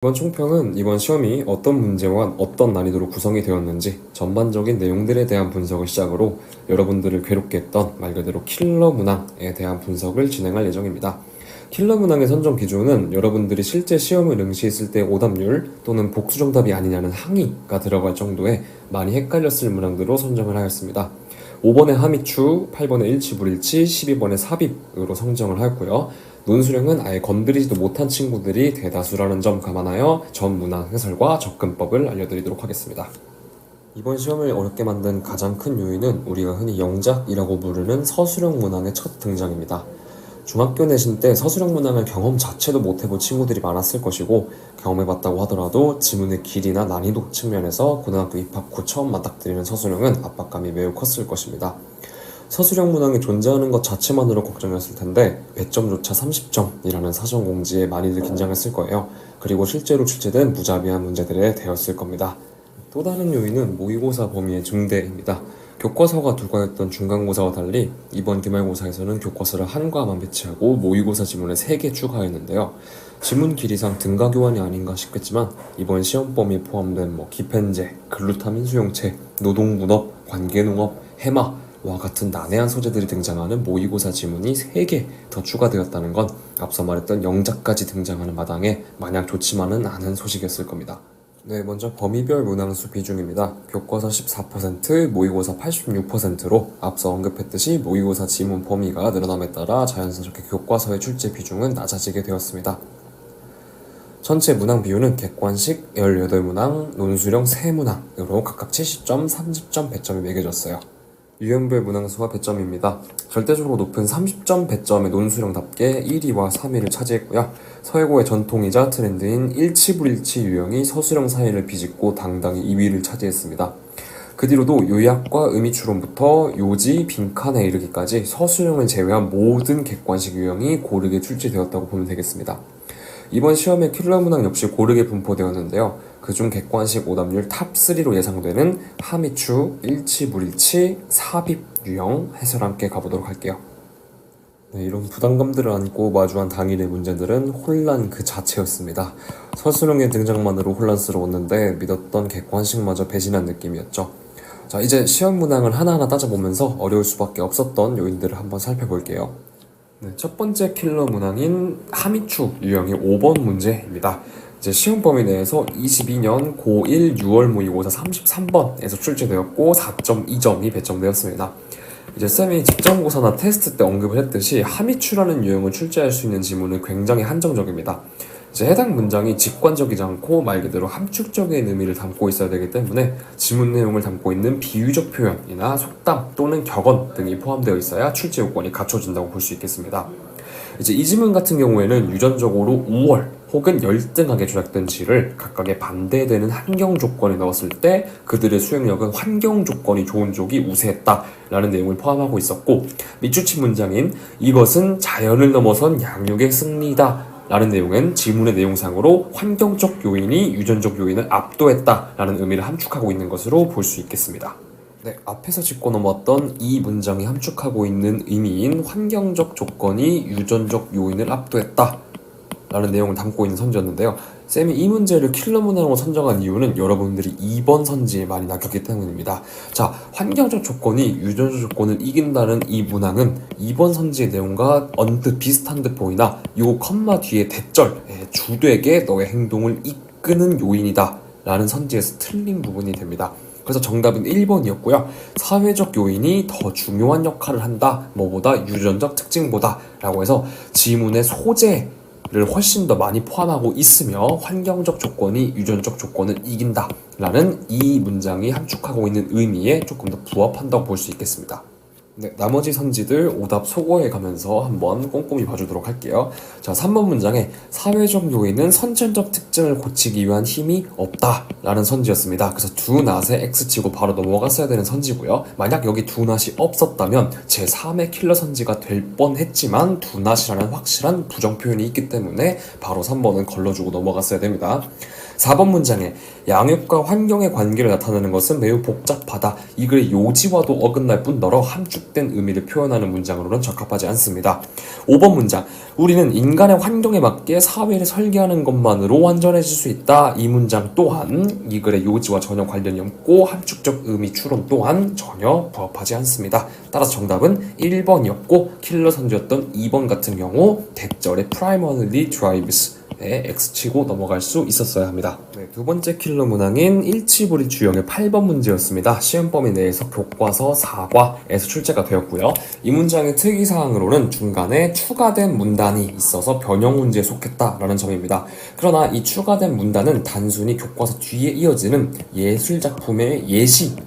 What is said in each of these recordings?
이번 총평은 이번 시험이 어떤 문제와 어떤 난이도로 구성이 되었는지 전반적인 내용들에 대한 분석을 시작으로 여러분들을 괴롭게 했던 말 그대로 킬러 문항에 대한 분석을 진행할 예정입니다. 킬러 문항의 선정 기준은 여러분들이 실제 시험을 응시했을 때 오답률 또는 복수 정답이 아니냐는 항의가 들어갈 정도의 많이 헷갈렸을 문항들로 선정을 하였습니다. 5번에 함의추, 8번에 일치불일치, 12번에 삽입으로 선정을 하였고요. 논술형은 아예 건드리지도 못한 친구들이 대다수라는 점 감안하여 전 문항 해설과 접근법을 알려드리도록 하겠습니다. 이번 시험을 어렵게 만든 가장 큰 요인은 우리가 흔히 영작이라고 부르는 서술형 문항의 첫 등장입니다. 중학교 내신 때 서술형 문항을 경험 자체도 못해본 친구들이 많았을 것이고, 경험해봤다고 하더라도 지문의 길이나 난이도 측면에서 고등학교 입학 후 처음 맞닥뜨리는 서술형은 압박감이 매우 컸을 것입니다. 서술형 문항이 존재하는 것 자체만으로 걱정이었을 텐데 배점조차 30점이라는 사전 공지에 많이들 긴장했을 거예요. 그리고 실제로 출제된 무자비한 문제들에 대었을 겁니다. 또 다른 요인은 모의고사 범위의 증대입니다. 교과서가 두 과였던 중간고사와 달리 이번 기말고사에서는 교과서를 한 과만 배치하고 모의고사 지문을 3개 추가했는데요. 지문 길이상 등가 교환이 아닌가 싶겠지만 이번 시험 범위에 포함된 기펜제, 글루타민 수용체, 노동분업, 관계농업, 해마와 같은 난해한 소재들이 등장하는 모의고사 지문이 3개 더 추가되었다는 건 앞서 말했던 영작까지 등장하는 마당에 마냥 좋지만은 않은 소식이었을 겁니다. 네, 먼저 범위별 문항수 비중입니다. 교과서 14%, 모의고사 86%로 앞서 언급했듯이 모의고사 지문 범위가 늘어남에 따라 자연스럽게 교과서의 출제 비중은 낮아지게 되었습니다. 전체 문항 비율은 객관식 18문항, 논술형 3문항으로 각각 70점, 30점 배점이 매겨졌어요. 유형별 문항수와 배점입니다. 절대적으로 높은 30점 배점의 논술형답게 1위와 3위를 차지했고요. 서예고의 전통이자 트렌드인 일치불일치 유형이 서술형 사이를 비집고 당당히 2위를 차지했습니다. 그 뒤로도 요약과 의미추론부터 요지, 빈칸에 이르기까지 서술형을 제외한 모든 객관식 유형이 고르게 출제되었다고 보면 되겠습니다. 이번 시험의 킬러 문항 역시 고르게 분포되었는데요. 그중 객관식 오답률 탑3로 예상되는 함의추, 일치불일치, 삽입 유형 해설 함께 가보도록 할게요. 네, 이런 부담감들을 안고 마주한 당일의 문제들은 혼란 그 자체였습니다. 서술형의 등장만으로 혼란스러웠는데 믿었던 객관식마저 배신한 느낌이었죠. 자, 이제 시험 문항을 하나하나 따져보면서 어려울 수밖에 없었던 요인들을 한번 살펴볼게요. 네, 첫 번째 킬러 문항인 함의추 유형의 5번 문제입니다. 이제 시험 범위 내에서 22년 고1 6월 모의고사 33번에서 출제되었고 4.2점이 배점되었습니다. 이제 쌤이 직전고사나 테스트 때 언급을 했듯이 함의추라는 유형을 출제할 수 있는 지문은 굉장히 한정적입니다. 이제 해당 문장이 직관적이지 않고 말 그대로 함축적인 의미를 담고 있어야 되기 때문에 지문 내용을 담고 있는 비유적 표현이나 속담 또는 격언 등이 포함되어 있어야 출제 요건이 갖춰진다고 볼 수 있겠습니다. 이제 이 지문 같은 경우에는 유전적으로 우월 혹은 열등하게 조작된 지를 각각의 반대되는 환경 조건에 넣었을 때 그들의 수행력은 환경 조건이 좋은 쪽이 우세했다라는 내용을 포함하고 있었고, 밑줄친 문장인 이것은 자연을 넘어선 양육의 승리다 라는 내용은 지문의 내용상으로 환경적 요인이 유전적 요인을 압도했다라는 의미를 함축하고 있는 것으로 볼 수 있겠습니다. 네, 앞에서 짚고 넘어왔던 이 문장이 함축하고 있는 의미인 환경적 조건이 유전적 요인을 압도했다 라는 내용을 담고 있는 선지였는데요. 쌤이 이 문제를 킬러 문항으로 선정한 이유는 여러분들이 2번 선지에 많이 낚였기 때문입니다. 자, 환경적 조건이 유전적 조건을 이긴다는 이 문항은 2번 선지의 내용과 언뜻 비슷한 듯 보이나 요 컴마 뒤에 대절, 주되게 너의 행동을 이끄는 요인이다 라는 선지에서 틀린 부분이 됩니다. 그래서 정답은 1번이었고요. 사회적 요인이 더 중요한 역할을 한다, 뭐보다 유전적 특징보다 라고 해서 지문의 소재를 훨씬 더 많이 포함하고 있으며 환경적 조건이 유전적 조건을 이긴다 라는 이 문장이 함축하고 있는 의미에 조금 더 부합한다고 볼 수 있겠습니다. 네, 나머지 선지들 오답 소거해 가면서 한번 꼼꼼히 봐주도록 할게요. 자, 3번 문장에 사회적 요인은 선천적 특징을 고치기 위한 힘이 없다 라는 선지였습니다. 그래서 두 낫에 X치고 바로 넘어갔어야 되는 선지고요. 만약 여기 두 낫이 없었다면 제3의 킬러 선지가 될 뻔했지만 두 낫이라는 확실한 부정 표현이 있기 때문에 바로 3번은 걸러주고 넘어갔어야 됩니다. 4번 문장에 양육과 환경의 관계를 나타내는 것은 매우 복잡하다. 이 글의 요지와도 어긋날 뿐더러 함축된 의미를 표현하는 문장으로는 적합하지 않습니다. 5번 문장, 우리는 인간의 환경에 맞게 사회를 설계하는 것만으로 완전해질 수 있다. 이 문장 또한 이 글의 요지와 전혀 관련이 없고 함축적 의미 추론 또한 전혀 부합하지 않습니다. 따라서 정답은 1번이었고 킬러 선지였던 2번 같은 경우 대절의 primarily drives X치고 넘어갈 수 있었어야 합니다. 두 번째 킬러 문항인 일치불일치 유형의 8번 문제였습니다. 시험 범위 내에서 교과서 4과에서 출제가 되었고요. 이 문장의 특이사항으로는 중간에 추가된 문단이 있어서 변형 문제에 속했다라는 점입니다. 그러나 이 추가된 문단은 단순히 교과서 뒤에 이어지는 예술작품의 예시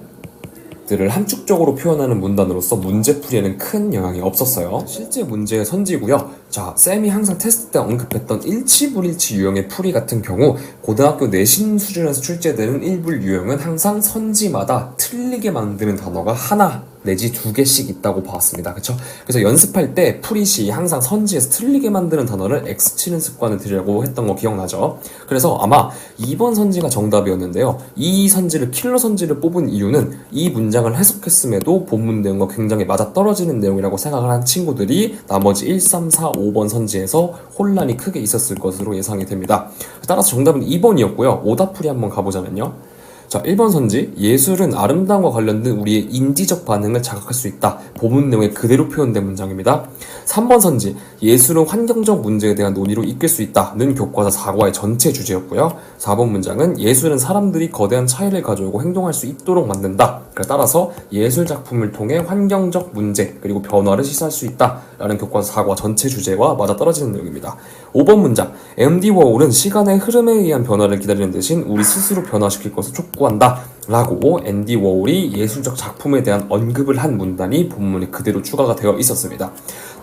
들을 함축적으로 표현하는 문단으로서 문제풀이에는 큰 영향이 없었어요. 실제 문제의 선지고요. 자, 쌤이 항상 테스트 때 언급했던 일치불일치 유형의 풀이 같은 경우 고등학교 내신 수준에서 출제되는 일불 유형은 항상 선지마다 틀리게 만드는 단어가 하나 내지 2개씩 있다고 봤습니다. 그쵸? 그래서 연습할 때 풀이시 항상 선지에서 틀리게 만드는 단어를 X치는 습관을 들이려고 했던 거 기억나죠? 그래서 아마 2번 선지가 정답이었는데요. 이 선지를 킬러 선지를 뽑은 이유는 이 문장을 해석했음에도 본문 내용과 굉장히 맞아떨어지는 내용이라고 생각을 한 친구들이 나머지 1, 3, 4, 5번 선지에서 혼란이 크게 있었을 것으로 예상이 됩니다. 따라서 정답은 2번이었고요. 오답풀이 한번 가보자면요. 자, 1번 선지, 예술은 아름다움과 관련된 우리의 인지적 반응을 자극할 수 있다. 본문 내용에 그대로 표현된 문장입니다. 3번 선지, 예술은 환경적 문제에 대한 논의로 이끌 수 있다는 교과서 4과의 전체 주제였고요. 4번 문장은 예술은 사람들이 거대한 차이를 가져오고 행동할 수 있도록 만든다. 따라서 예술 작품을 통해 환경적 문제 그리고 변화를 시사할 수 있다라는 교과서 4과 전체 주제와 맞아떨어지는 내용입니다. 5번 문장, 앤디 워홀은 시간의 흐름에 의한 변화를 기다리는 대신 우리 스스로 변화시킬 것을 촉구한다 라고 앤디 워홀이 예술적 작품에 대한 언급을 한 문단이 본문에 그대로 추가가 되어 있었습니다.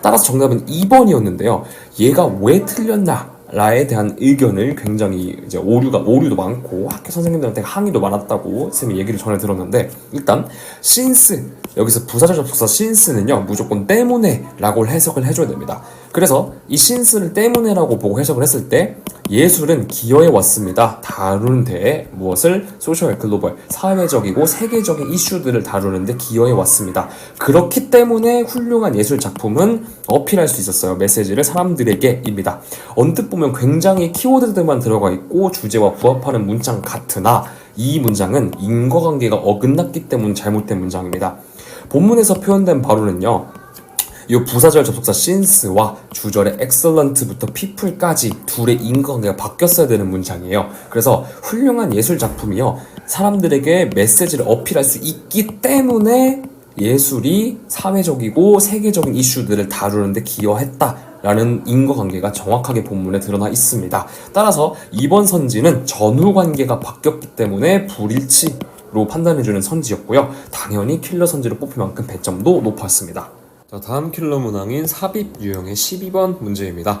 따라서 정답은 2번이었는데요. 얘가 왜 틀렸나? 라에 대한 의견을 굉장히 이제 오류도 많고 학교 선생님들한테 항의도 많았다고 쌤이 얘기를 전해 들었는데, 일단 since 여기서 부사절 접속사 since는요 무조건 때문에 라고 해석을 해줘야 됩니다. 그래서 이 since를 때문에라고 보고 해석을 했을 때 예술은 기여해 왔습니다. 다루는데 무엇을? 소셜 글로벌 사회적이고 세계적인 이슈들을 다루는데 기여해 왔습니다. 그렇기 때문에 훌륭한 예술 작품은 어필할 수 있었어요. 메시지를 사람들에게입니다. 언뜻 보면 굉장히 키워드들만 들어가 있고 주제와 부합하는 문장 같으나 이 문장은 인과관계가 어긋났기 때문에 잘못된 문장입니다. 본문에서 표현된 바로는요, 이 부사절 접속사 since와 주절의 excellent부터 people까지 둘의 인과관계가 바뀌었어야 되는 문장이에요. 그래서 훌륭한 예술 작품이요, 사람들에게 메시지를 어필할 수 있기 때문에 예술이 사회적이고 세계적인 이슈들을 다루는데 기여했다라는 인과관계가 정확하게 본문에 드러나 있습니다. 따라서 이번 선지는 전후관계가 바뀌었기 때문에 불일치로 판단해주는 선지였고요. 당연히 킬러 선지로 뽑힐 만큼 배점도 높았습니다. 자, 다음 킬러 문항인 삽입 유형의 12번 문제입니다.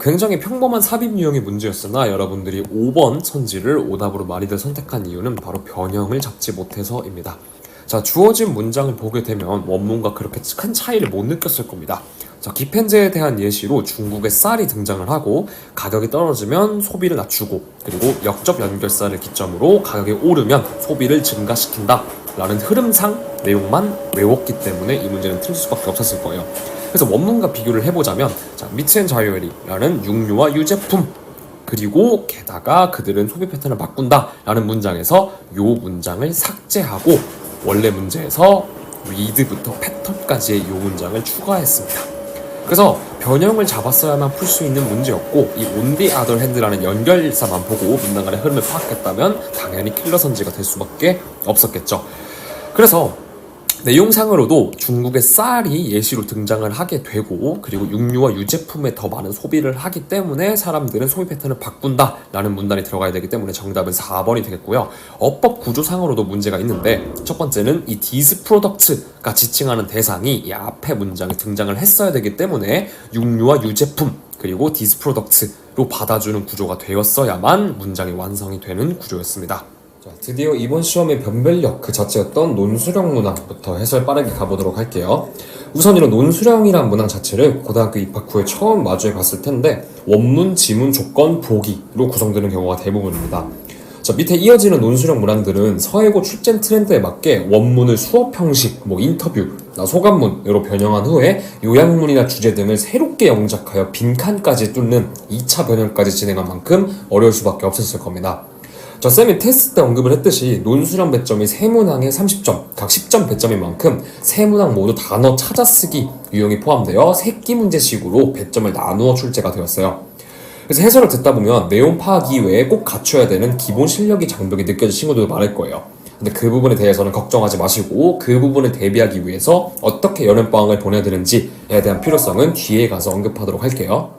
굉장히 평범한 삽입 유형의 문제였으나 여러분들이 5번 선지를 오답으로 많이들 선택한 이유는 바로 변형을 잡지 못해서입니다. 자, 주어진 문장을 보게 되면 원문과 그렇게 큰 차이를 못 느꼈을 겁니다. 자, 기펜제에 대한 예시로 중국의 쌀이 등장을 하고 가격이 떨어지면 소비를 낮추고, 그리고 역접 연결사를 기점으로 가격이 오르면 소비를 증가시킨다 라는 흐름상 내용만 외웠기 때문에 이 문제는 틀릴 수밖에 없었을 거예요. 그래서 원문과 비교를 해보자면, 자, 미츠 앤 자유엘이라는 육류와 유제품, 그리고 게다가 그들은 소비 패턴을 바꾼다 라는 문장에서 요 문장을 삭제하고 원래 문제에서 read부터 패턴까지의 요 문장을 추가했습니다. 그래서 변형을 잡았어야만 풀 수 있는 문제였고, 이 on the other hand라는 연결사만 보고 문장간의 흐름을 파악했다면 당연히 킬러 선지가 될 수밖에 없었겠죠. 그래서 내용상으로도 중국의 쌀이 예시로 등장을 하게 되고, 그리고 육류와 유제품에 더 많은 소비를 하기 때문에 사람들은 소비 패턴을 바꾼다 라는 문단이 들어가야 되기 때문에 정답은 4번이 되겠고요. 어법 구조상으로도 문제가 있는데, 첫 번째는 이 these products가 지칭하는 대상이 이 앞에 문장에 등장을 했어야 되기 때문에 육류와 유제품 그리고 these products로 받아주는 구조가 되었어야만 문장이 완성이 되는 구조였습니다. 자, 드디어 이번 시험의 변별력 그 자체였던 논수령 문항부터 해설 빠르게 가보도록 할게요. 우선 이런 논수령이란 문항 자체를 고등학교 입학 후에 처음 마주해 봤을 텐데 원문, 지문, 조건, 보기로 구성되는 경우가 대부분입니다. 자, 밑에 이어지는 논술형 문항들은 서예고 출제 트렌드에 맞게 원문을 수업 형식, 인터뷰, 소감문으로 변형한 후에 요약문이나 주제 등을 새롭게 영작하여 빈칸까지 뚫는 2차 변형까지 진행한 만큼 어려울 수밖에 없었을 겁니다. 자, 쌤이 테스트 때 언급을 했듯이 논술형 배점이 세 문항에 30점, 각 10점 배점인 만큼 세 문항 모두 단어 찾아쓰기 유형이 포함되어 새끼 문제식으로 배점을 나누어 출제가 되었어요. 그래서 해설을 듣다 보면 내용 파악 이외에 꼭 갖춰야 되는 기본 실력이 장벽이 느껴질 친구들도 많을 거예요. 근데 그 부분에 대해서는 걱정하지 마시고 그 부분을 대비하기 위해서 어떻게 여름방학을 보내야 되는지에 대한 필요성은 뒤에 가서 언급하도록 할게요.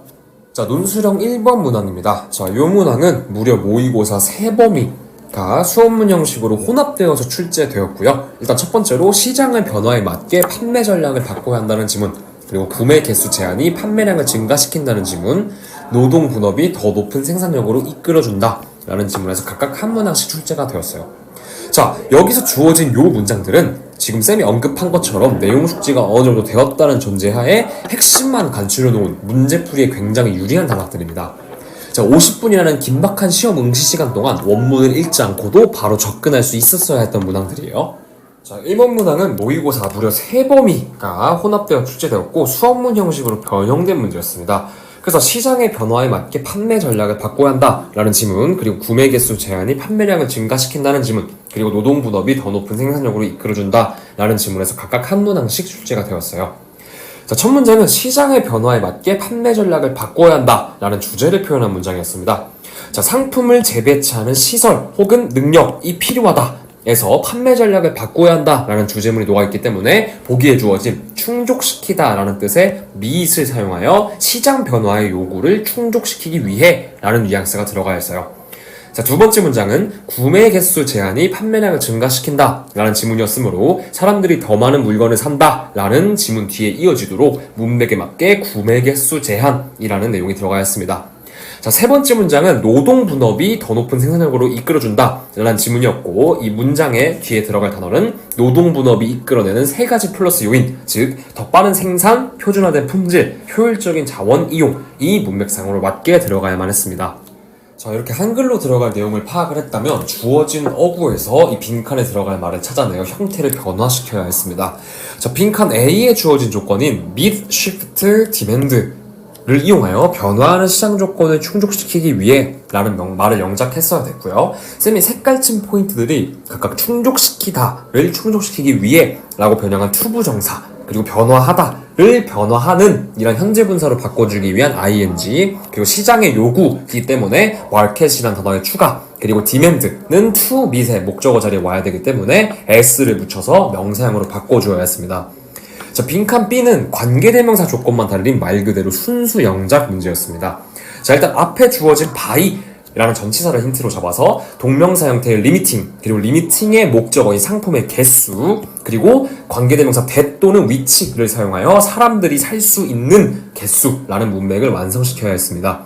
자, 논술형 1번 문항입니다. 자, 이 문항은 무려 모의고사 3범위가 수업문 형식으로 혼합되어서 출제되었고요. 일단 첫 번째로 시장의 변화에 맞게 판매 전략을 바꿔야 한다는 지문, 그리고 구매 개수 제한이 판매량을 증가시킨다는 지문, 노동 분업이 더 높은 생산력으로 이끌어준다 라는 지문에서 각각 한 문항씩 출제가 되었어요. 자, 여기서 주어진 요 문장들은 지금 쌤이 언급한 것처럼 내용 숙지가 어느 정도 되었다는 전제하에 핵심만 간추려 놓은 문제풀이에 굉장히 유리한 단락들입니다. 자, 50분이라는 긴박한 시험 응시 시간 동안 원문을 읽지 않고도 바로 접근할 수 있었어야 했던 문항들이에요. 자, 1번 문항은 모의고사 무려 3범위가 혼합되어 출제되었고 수업문 형식으로 변형된 문제였습니다. 그래서 시장의 변화에 맞게 판매 전략을 바꿔야 한다라는 지문, 그리고 구매 개수 제한이 판매량을 증가시킨다는 지문, 그리고 노동 분업이 더 높은 생산력으로 이끌어준다라는 지문에서 각각 한 문항씩 출제가 되었어요. 자, 첫 문장은 시장의 변화에 맞게 판매 전략을 바꿔야 한다라는 주제를 표현한 문장이었습니다. 자, 상품을 재배치하는 시설 혹은 능력이 필요하다. 에서 판매 전략을 바꿔야 한다라는 주제문이 녹아있기 때문에 보기에 주어진 충족시키다 라는 뜻의 미잇을 사용하여 시장 변화의 요구를 충족시키기 위해 라는 뉘앙스가 들어가 있어요. 자, 두 번째 문장은 구매 개수 제한이 판매량을 증가시킨다 라는 지문이었으므로 사람들이 더 많은 물건을 산다 라는 지문 뒤에 이어지도록 문맥에 맞게 구매 개수 제한이라는 내용이 들어가 있습니다. 자, 세 번째 문장은 노동 분업이 더 높은 생산력으로 이끌어준다 라는 지문이었고, 이 문장의 뒤에 들어갈 단어는 노동 분업이 이끌어내는 세 가지 플러스 요인, 즉 더 빠른 생산, 표준화된 품질, 효율적인 자원 이용, 이 문맥상으로 맞게 들어가야만 했습니다. 자, 이렇게 한글로 들어갈 내용을 파악을 했다면 주어진 어구에서 이 빈칸에 들어갈 말을 찾아내어 형태를 변화시켜야 했습니다. 자, 빈칸 A에 주어진 조건인 meet, shift, demand 를 이용하여 변화하는 시장 조건을 충족시키기 위해 라는 말을 영작했어야 됐고요. 쌤이 색깔침 포인트들이 각각 충족시키다를 충족시키기 위해 라고 변형한 투부정사, 그리고 변화하다를 변화하는 이란 현재 분사로 바꿔주기 위한 ing, 그리고 시장의 요구이기 때문에 market이란 단어의 추가, 그리고 demand는 to meet의 목적어 자리에 와야 되기 때문에 s를 붙여서 명사형으로 바꿔주어야 했습니다. 자, 빈칸 B는 관계대명사 조건만 달린 말 그대로 순수 영작 문제였습니다. 자, 일단 앞에 주어진 by라는 전치사를 힌트로 잡아서 동명사 형태의 limiting, 그리고 limitting의 목적어인 상품의 개수, 그리고 관계대명사 that 또는 which를 사용하여 사람들이 살 수 있는 개수라는 문맥을 완성시켜야 했습니다.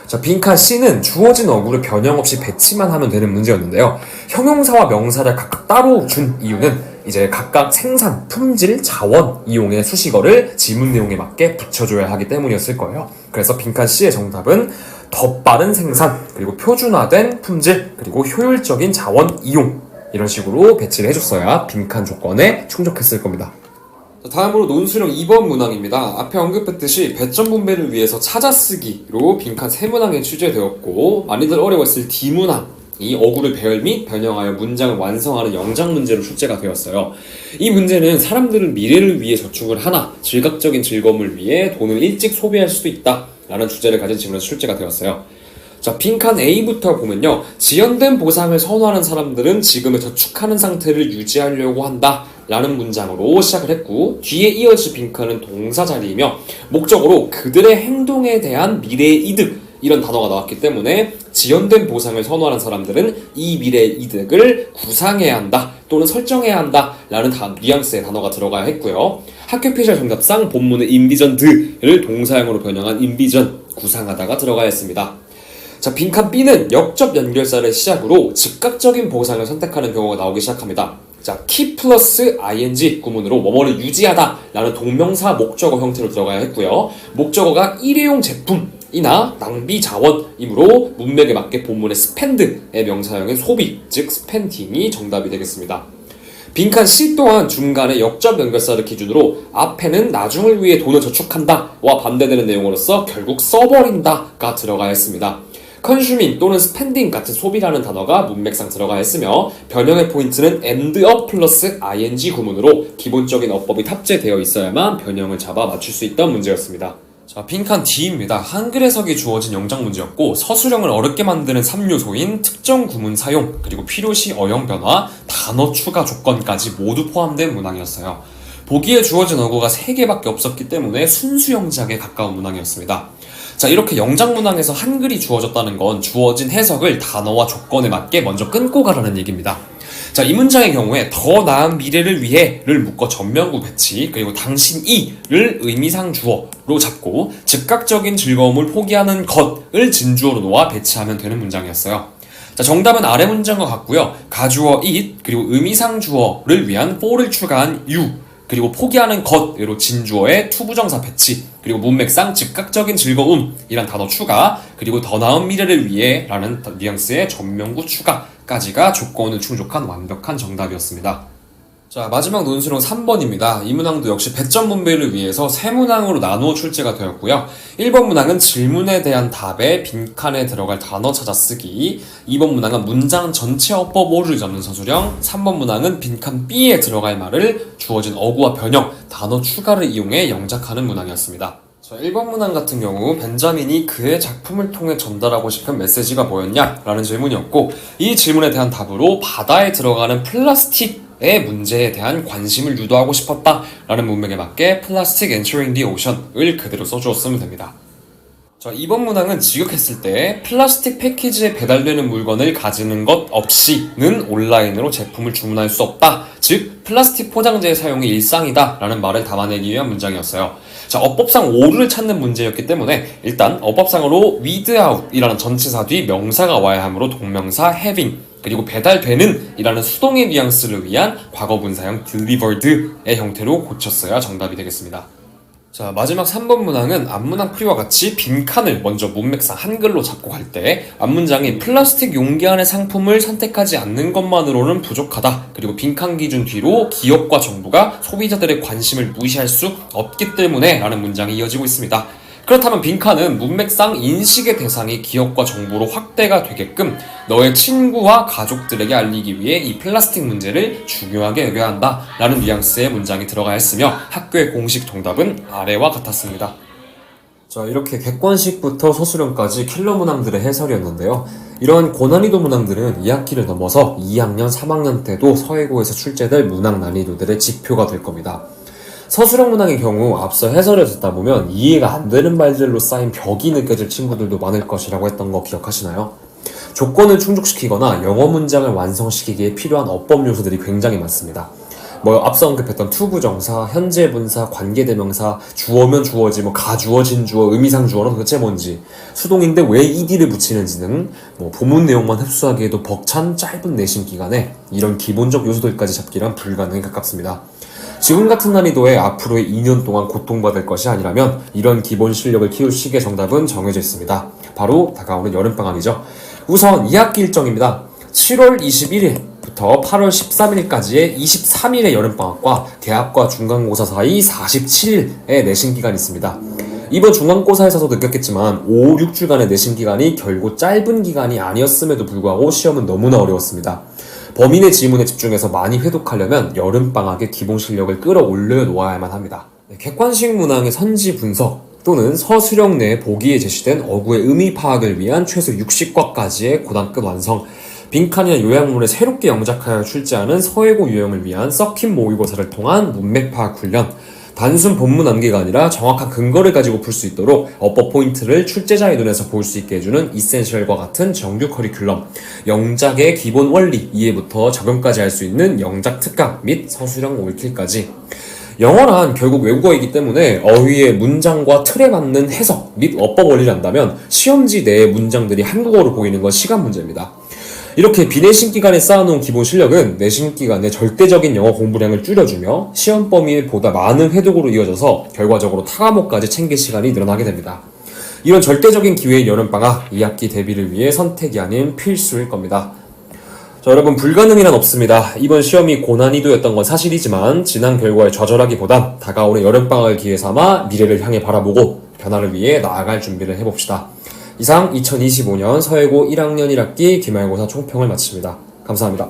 자, 빈칸 C는 주어진 어구를 변형 없이 배치만 하면 되는 문제였는데요. 형용사와 명사를 각각 따로 준 이유는 이제 각각 생산, 품질, 자원 이용의 수식어를 지문 내용에 맞게 붙여줘야 하기 때문이었을 거예요. 그래서 빈칸 C의 정답은 더 빠른 생산, 그리고 표준화된 품질, 그리고 효율적인 자원 이용, 이런 식으로 배치를 해줬어야 빈칸 조건에 충족했을 겁니다. 다음으로 논술형 2번 문항입니다. 앞에 언급했듯이 배점 분배를 위해서 찾아쓰기로 빈칸 3문항에 출제되었고, 많이들 어려웠을 D문항, 이 어구를 배열 및 변형하여 문장을 완성하는 영작 문제로 출제가 되었어요. 이 문제는 사람들은 미래를 위해 저축을 하나 즉각적인 즐거움을 위해 돈을 일찍 소비할 수도 있다 라는 주제를 가진 질문에서 출제가 되었어요. 자, 빈칸 A부터 보면요, 지연된 보상을 선호하는 사람들은 지금의 저축하는 상태를 유지하려고 한다 라는 문장으로 시작을 했고, 뒤에 이어질 빈칸은 동사 자리이며 목적으로 그들의 행동에 대한 미래의 이득, 이런 단어가 나왔기 때문에 지연된 보상을 선호하는 사람들은 이 미래의 이득을 구상해야 한다 또는 설정해야 한다 라는 뉘앙스의 단어가 들어가야 했고요. 학교 피셜 정답상 본문의 인비전드를 동사형으로 변형한 인비전, 구상하다가 들어가야 했습니다. 자, 빈칸 B는 역접 연결사를 시작으로 즉각적인 보상을 선택하는 경우가 나오기 시작합니다. 자, keep 플러스 ing 구문으로 뭐뭐를 유지하다 라는 동명사 목적어 형태로 들어가야 했고요. 목적어가 일회용 제품 이나 낭비 자원이므로 문맥에 맞게 본문의 spend의 명사형의 소비, 즉 spending이 정답이 되겠습니다. 빈칸 C 또한 중간에 역접 연결사를 기준으로 앞에는 나중을 위해 돈을 저축한다와 반대되는 내용으로서 결국 써버린다가 들어가야 했습니다. consuming 또는 spending 같은 소비라는 단어가 문맥상 들어가야 했으며 변형의 포인트는 end up 플러스 ing 구문으로 기본적인 어법이 탑재되어 있어야만 변형을 잡아 맞출 수 있던 문제였습니다. 자, 빈칸 D입니다. 한글 해석이 주어진 영작 문제였고 서술형을 어렵게 만드는 3요소인 특정 구문 사용, 그리고 필요시 어형 변화, 단어 추가 조건까지 모두 포함된 문항이었어요. 보기에 주어진 어구가 3개밖에 없었기 때문에 순수 영작에 가까운 문항이었습니다. 자, 이렇게 영작 문항에서 한글이 주어졌다는 건 주어진 해석을 단어와 조건에 맞게 먼저 끊고 가라는 얘기입니다. 자, 이 문장의 경우에 더 나은 미래를 위해를 묶어 전면구 배치, 그리고 당신이를 의미상 주어로 잡고 즉각적인 즐거움을 포기하는 것을 진주어로 놓아 배치하면 되는 문장이었어요. 자, 정답은 아래 문장과 같고요. 가주어 it, 그리고 의미상 주어를 위한 for를 추가한 you, 그리고 포기하는 것으로 진주어의 투부정사 배치, 그리고 문맥상 즉각적인 즐거움이란 단어 추가, 그리고 더 나은 미래를 위해 라는 뉘앙스의 전면구 추가까지가 조건을 충족한 완벽한 정답이었습니다. 자, 마지막 논술은 3번입니다. 이 문항도 역시 배점 분배를 위해서 세 문항으로 나누어 출제가 되었고요. 1번 문항은 질문에 대한 답에 빈칸에 들어갈 단어 찾아 쓰기, 2번 문항은 문장 전체 어법 오류를 잡는 서술형, 3번 문항은 빈칸 B에 들어갈 말을 주어진 어구와 변형, 단어 추가를 이용해 영작하는 문항이었습니다. 자, 1번 문항 같은 경우 벤자민이 그의 작품을 통해 전달하고 싶은 메시지가 뭐였냐? 라는 질문이었고, 이 질문에 대한 답으로 바다에 들어가는 플라스틱의 문제에 대한 관심을 유도하고 싶었다 라는 문맥에 맞게 Plastic Entering the Ocean을 그대로 써주었으면 됩니다. 자, 2번 문항은 지극했을 때 플라스틱 패키지에 배달되는 물건을 가지는 것 없이는 온라인으로 제품을 주문할 수 없다. 즉 플라스틱 포장재의 사용이 일상이다 라는 말을 담아내기 위한 문장이었어요. 자, 어법상 오류를 찾는 문제였기 때문에 일단 어법상으로 without 이라는 전치사 뒤 명사가 와야 하므로 동명사 having, 그리고 배달되는 이라는 수동의 뉘앙스를 위한 과거분사형 delivered의 형태로 고쳤어야 정답이 되겠습니다. 자, 마지막 3번 문항은 앞문항 풀이와 같이 빈칸을 먼저 문맥상 한글로 잡고 갈 때 앞문장이 플라스틱 용기 안의 상품을 선택하지 않는 것만으로는 부족하다. 그리고 빈칸 기준 뒤로 기업과 정부가 소비자들의 관심을 무시할 수 없기 때문에 라는 문장이 이어지고 있습니다. 그렇다면 빈칸은 문맥상 인식의 대상이 기업과 정부로 확대가 되게끔 너의 친구와 가족들에게 알리기 위해 이 플라스틱 문제를 중요하게 여겨야 한다 라는 뉘앙스의 문장이 들어가야 했으며 학교의 공식 정답은 아래와 같았습니다. 자, 이렇게 객관식부터 서술형까지 킬러 문항들의 해설이었는데요. 이러한 고난이도 문항들은 2학기를 넘어서 2학년, 3학년 때도 서예고에서 출제될 문항 난이도들의 지표가 될 겁니다. 서술형 문항의 경우 앞서 해설을 듣다 보면 이해가 안 되는 말들로 쌓인 벽이 느껴질 친구들도 많을 것이라고 했던 거 기억하시나요? 조건을 충족시키거나 영어 문장을 완성시키기에 필요한 어법 요소들이 굉장히 많습니다. 앞서 언급했던 투부정사, 현재분사, 관계대명사, 주어면 주어지, 가주어, 진주어, 의미상 주어는 도대체 뭔지, 수동인데 왜 ed를 붙이는지 등 본문 내용만 흡수하기에도 벅찬 짧은 내신 기간에 이런 기본적 요소들까지 잡기란 불가능에 가깝습니다. 지금 같은 난이도에 앞으로의 2년 동안 고통받을 것이 아니라면 이런 기본 실력을 키울 시기의 정답은 정해져 있습니다. 바로 다가오는 여름방학이죠. 우선 2학기 일정입니다. 7월 21일부터 8월 13일까지의 23일의 여름방학과 대학과 중간고사 사이 47일의 내신기간이 있습니다. 이번 중간고사에서도 느꼈겠지만 5, 6주간의 내신기간이 결국 짧은 기간이 아니었음에도 불구하고 시험은 너무나 어려웠습니다. 범인의 지문에 집중해서 많이 회독하려면 여름방학의 기본 실력을 끌어올려 놓아야만 합니다. 객관식 문항의 선지 분석 또는 서술형 내 보기에 제시된 어구의 의미 파악을 위한 최소 60과까지의 고단급 완성, 빈칸이나 요약문을 새롭게 영작하여 출제하는 서예고 유형을 위한 썩힌 모의고사를 통한 문맥 파악 훈련, 단순 본문 암기가 아니라 정확한 근거를 가지고 풀 수 있도록 어법 포인트를 출제자의 눈에서 볼 수 있게 해주는 이센셜과 같은 정규 커리큘럼, 영작의 기본 원리 이해부터 적용까지 할 수 있는 영작 특강 및 서술형 올킬까지. 영어란 결국 외국어이기 때문에 어휘의 문장과 틀에 맞는 해석 및 어법 원리를 안다면 시험지 내의 문장들이 한국어로 보이는 건 시간 문제입니다. 이렇게 비내신 기간에 쌓아놓은 기본 실력은 내신 기간에 절대적인 영어 공부량을 줄여주며 시험 범위에 보다 많은 회독으로 이어져서 결과적으로 타과목까지 챙길 시간이 늘어나게 됩니다. 이런 절대적인 기회인 여름방학 2학기 대비를 위해 선택이 아닌 필수일 겁니다. 자, 여러분, 불가능이란 없습니다. 이번 시험이 고난이도였던 건 사실이지만 지난 결과에 좌절하기보단 다가오는 여름방학을 기회 삼아 미래를 향해 바라보고 변화를 위해 나아갈 준비를 해봅시다. 이상 2025년 서해고 1학년 1학기 기말고사 총평을 마칩니다. 감사합니다.